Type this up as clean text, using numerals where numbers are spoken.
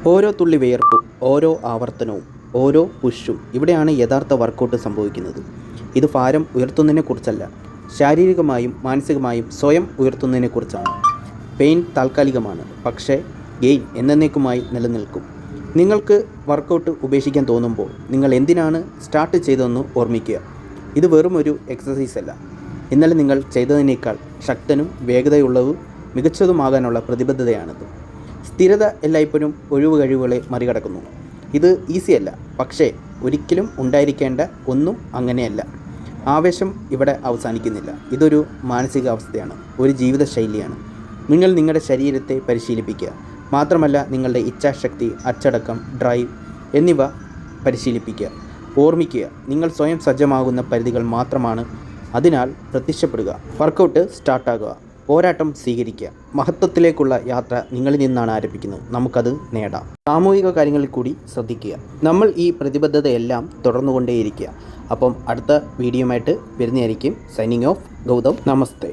ഓരോ തുള്ളി വിയർപ്പും, ഓരോ ആവർത്തനവും, ഓരോ പുഷും ഇവിടെയാണ് യഥാർത്ഥ വർക്കൗട്ട് സംഭവിക്കുന്നത്. ഇത് ഭാരം ഉയർത്തുന്നതിനെക്കുറിച്ചല്ല, ശാരീരികമായും മാനസികമായും സ്വയം ഉയർത്തുന്നതിനെക്കുറിച്ചാണ്. പെയിൻ താൽക്കാലികമാണ്, പക്ഷേ ഗെയിൻ എന്നേക്കുമായി നിലനിൽക്കും. നിങ്ങൾക്ക് വർക്കൗട്ട് ഉപേക്ഷിക്കാൻ തോന്നുമ്പോൾ നിങ്ങൾ എന്തിനാണ് സ്റ്റാർട്ട് ചെയ്തതെന്ന് ഓർമ്മിക്കുക. ഇത് വെറും ഒരു എക്സസൈസ് അല്ല. ഇന്നലെ നിങ്ങൾ ചെയ്തതിനേക്കാൾ ശക്തനും വേഗതയുള്ളതും മികച്ചതുമാകാനുള്ള പ്രതിബദ്ധതയാണിത്. സ്ഥിരത എല്ലായ്പ്പോഴും ഒഴിവ് കഴിവുകളെ മറികടക്കുന്നു. ഇത് ഈസിയല്ല, പക്ഷേ ഒരിക്കലും ഉണ്ടായിരിക്കേണ്ട ഒന്നും അങ്ങനെയല്ല. ആവേശം ഇവിടെ അവസാനിക്കുന്നില്ല. ഇതൊരു മാനസികാവസ്ഥയാണ്, ഒരു ജീവിതശൈലിയാണ്. നിങ്ങൾ നിങ്ങളുടെ ശരീരത്തെ പരിശീലിപ്പിക്കുക, മാത്രമല്ല നിങ്ങളുടെ ഇച്ഛാശക്തി, അച്ചടക്കം, ഡ്രൈവ് എന്നിവ പരിശീലിപ്പിക്കുക. ഓർമ്മിക്കുക, നിങ്ങൾ സ്വയം സജ്ജമാകുന്ന പരിധികൾ മാത്രമാണ്. അതിനാൽ പ്രത്യക്ഷപ്പെടുക, വർക്കൗട്ട് സ്റ്റാർട്ടാകുക, പോരാട്ടം സ്വീകരിക്കുക. മഹത്വത്തിലേക്കുള്ള യാത്ര നിങ്ങളിൽ നിന്നാണ് ആരംഭിക്കുന്നത്. നമുക്കത് നേടാം. സാമൂഹിക കാര്യങ്ങളിൽ കൂടി ശ്രദ്ധിക്കുക. നമ്മൾ ഈ പ്രതിബദ്ധതയെല്ലാം തുടർന്നുകൊണ്ടേയിരിക്കുക. അപ്പം അടുത്ത വീഡിയോയുമായിട്ട് വരുന്നതായിരിക്കും. Signing off, Gautham. നമസ്തേ.